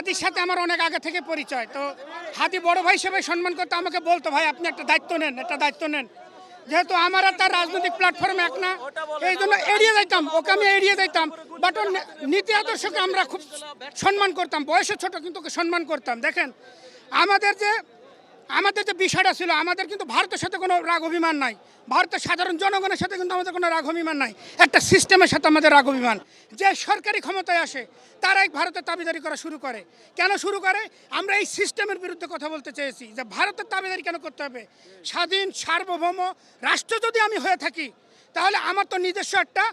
হাদির সাথে আমার অনেক আগে থেকে পরিচয়। তো হাদি বড় ভাই হিসেবে সম্মান করতে আমাকে বলতো, ভাই আপনি একটা দায়িত্ব নেন। যেহেতু আমার আর তার রাজনৈতিক প্ল্যাটফর্ম এক না, এই জন্য এড়িয়ে যাইতাম, ওকে আমি এড়িয়ে যাইতাম। বাট ওর নীতি আদর্শকে আমরা খুব সম্মান করতাম, বয়সে ছোট কিন্তু ওকে সম্মান করতাম। দেখেন আমাদের যে বিষয়টা ছিল, আমাদের কিন্তু ভারতের সাথে কোনো রাগ অভিমান নাই, ভারতের সাধারণ জনগণের সাথে কিন্তু আমাদের কোনো রাগ অভিমান নাই, একটা সিস্টেমের সাথে আমাদের রাগ অভিমান। যে সরকারি ক্ষমতায় আসে তারাই ভারতের দাবিদারি করা শুরু করে। কেন শুরু করে? আমরা এই সিস্টেমের বিরুদ্ধে কথা বলতে চেয়েছি যে ভারতের দাবিদারি কেন করতে হবে? স্বাধীন সার্বভৌম রাষ্ট্র যদি আমি হয়ে থাকি, তাহলে আমার তো নিজস্ব একটা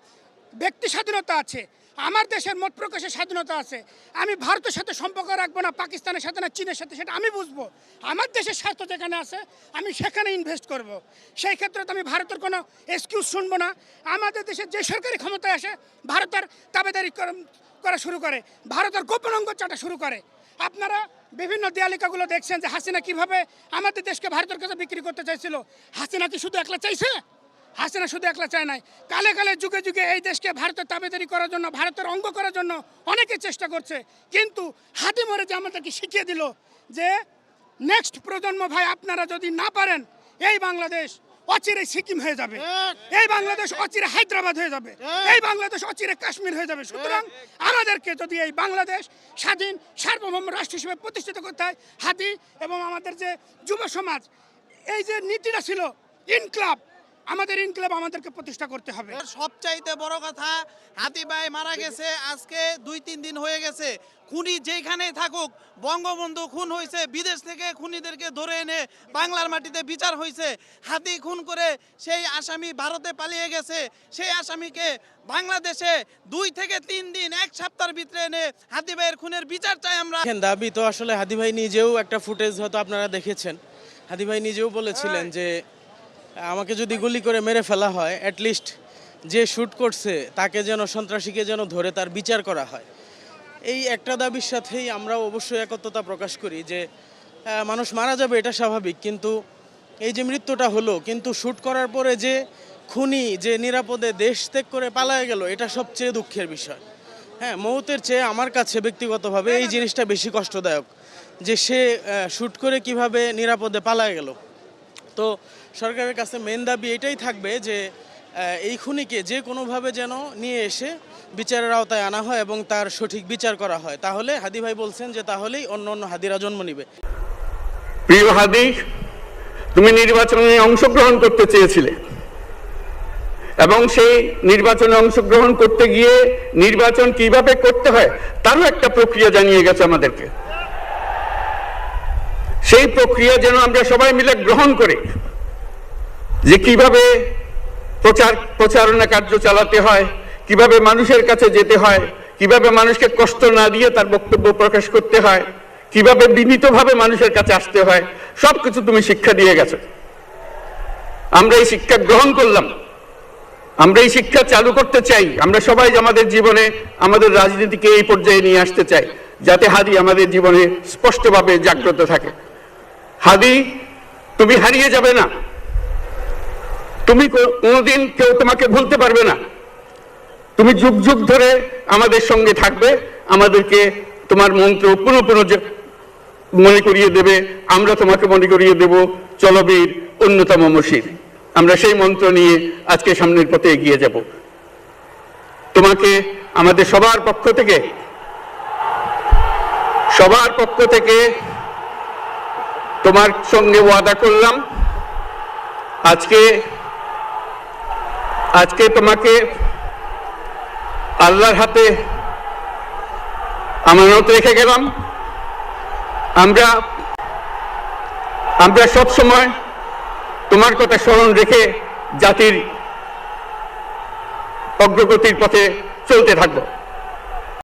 ব্যক্তি স্বাধীনতা আছে, আমার দেশের মত প্রকাশের স্বাধীনতা আছে। আমি ভারতের সাথে সম্পর্ক রাখবো না পাকিস্তানের সাথে না চীনের সাথে, সেটা আমি বুঝবো। আমার দেশের স্বার্থ যেখানে আছে আমি সেখানে ইনভেস্ট করব। সেই ক্ষেত্রে তো আমি ভারতের কোনো এক্সকিউজ শুনবো না। আমাদের দেশের যে সরকারি ক্ষমতায় আসে ভারতের দাবিদারি করা শুরু করে, ভারতের গোপন অঙ্গ চাটা শুরু করে। আপনারা বিভিন্ন দেয়ালিকাগুলো দেখছেন যে হাসিনা কিভাবে আমাদের দেশকে ভারতের কাছে বিক্রি করতে চাইছিল। হাসিনা কি শুধু একলা চাইছে? হাসিনা শুধু একলা চায় নাই, কালে কালে যুগে যুগে এই দেশকে ভারতের দাবিদারি করার জন্য, ভারতের অঙ্গ করার জন্য অনেকে চেষ্টা করছে। কিন্তু হাতি মরে যে আমাদেরকে শিখিয়ে দিল যে নেক্সট প্রজন্ম, ভাই আপনারা যদি না পারেন, এই বাংলাদেশ অচিরে সিকিম হয়ে যাবে, এই বাংলাদেশ অচিরে হায়দ্রাবাদ হয়ে যাবে, এই বাংলাদেশ অচিরে কাশ্মীর হয়ে যাবে। সুতরাং আমাদেরকে যদি এই বাংলাদেশ স্বাধীন সার্বভৌম রাষ্ট্র হিসেবে প্রতিষ্ঠিত করতে হয়, হাতি এবং আমাদের যে যুব সমাজ, এই যে নীতিটা ছিল ইনক্লাব, আমাদের ইনক্লাব আমাদেরকে প্রতিষ্ঠা করতে হবে। সবচাইতে বড় কথা, হাতি ভাই মারা গেছে আজকে 2-3 দিন হয়ে গেছে। খুনি যেখানেই থাকুক, বঙ্গবন্ধু খুন হয়েছে, বিদেশ থেকে খুনিদেরকে ধরে এনে বাংলার মাটিতে বিচার হয়েছে। হাতি খুন করে সেই আসামি ভারতে পালিয়ে গেছে, সেই আসামিকে বাংলাদেশে 2 থেকে 3 দিন, 1 সপ্তাহের ভিতরে এনে হাতি ভাইয়ের খুনের বিচার চাই আমরা। দাবি তো আসলে হাদি ভাই নিজেও একটা ফুটেজ হয়তো আপনারা দেখেছেন, হাদি ভাই নিজেও বলেছিলেন যে আমাকে যদি গুলি করে মেরে ফেলা হয়, অ্যাটলিস্ট যে শ্যুট করছে তাকে যেন, সন্ত্রাসীকে যেন ধরে তার বিচার করা হয়। এই একটা দাবির সাথেই আমরা অবশ্যই একত্রতা প্রকাশ করি যে মানুষ মারা যাবে এটা স্বাভাবিক, কিন্তু এই যে মৃত্যুটা হলো, কিন্তু শ্যুট করার পরে যে খুনি যে নিরাপদে দেশ ত্যাগ করে পালায় গেল, এটা সবচেয়ে দুঃখের বিষয়। হ্যাঁ, মৌতের চেয়ে আমার কাছে ব্যক্তিগতভাবে এই জিনিসটা বেশি কষ্টদায়ক যে সে শ্যুট করে কিভাবে নিরাপদে পালায় গেল। তো সরকারের কাছে মেন দাবি এটাই থাকবে যে এই খুনিকে যে কোনোভাবে যেন নিয়ে এসে বিচারের আওতায় আনা হয় এবং তার সঠিক বিচার করা হয়। তাহলে হাদি ভাই বলছেন যে তাহলেই অন্য হাদিরা জন্ম নিবে। প্রিয় হাদি, তুমি নির্বাচনে অংশগ্রহণ করতে চেয়েছিলে এবং সেই নির্বাচনে অংশগ্রহণ করতে গিয়ে নির্বাচন কিভাবে করতে হয় তারও একটা প্রক্রিয়া জানিয়ে গেছে আমাদেরকে। সেই প্রক্রিয়া যেন আমরা সবাই মিলে গ্রহণ করি, যে কিভাবে প্রচারণা কার্য চালাতে হয়, কিভাবে মানুষের কাছে যেতে হয়, কিভাবে মানুষকে কষ্ট না দিয়ে তার বক্তব্য প্রকাশ করতে হয়, কিভাবে বিনীতভাবে মানুষের কাছে আসতে হয়, সবকিছু তুমি শিক্ষা দিয়ে গেছো। আমরা এই শিক্ষা গ্রহণ করলাম, আমরা এই শিক্ষা চালু করতে চাই। আমরা সবাই আমাদের জীবনে, আমাদের রাজনীতিকে এই পর্যায়ে নিয়ে আসতে চাই, যাতে হাদি আমাদের জীবনে স্পষ্টভাবে জাগ্রত থাকে। হাদি, তুমি হারিয়ে যাবে না, তুমি কোনোদিন কেউ তোমাকে ভুলতে পারবে না। তুমি যুগ যুগ ধরে আমাদের সঙ্গে থাকবে, আমাদেরকে তোমার মন্ত্র পুনঃ পুনঃ মনে করিয়ে দেবে, আমরা তোমাকে মনে করিয়ে দেব চলো বীর অন্যতম মশির। আমরা সেই মন্ত্র নিয়ে আজকে সামনের পথে এগিয়ে যাব। তোমাকে আমাদের সবার পক্ষ থেকে তোমার সঙ্গে ওয়াদা করলাম, আজকে তোমাকে আল্লাহর হাতে আমানত রেখে গেলাম। আমরা সব সময় তোমার কথা স্মরণ রেখে জাতির অগ্রগতির পথে চলতে থাকবো।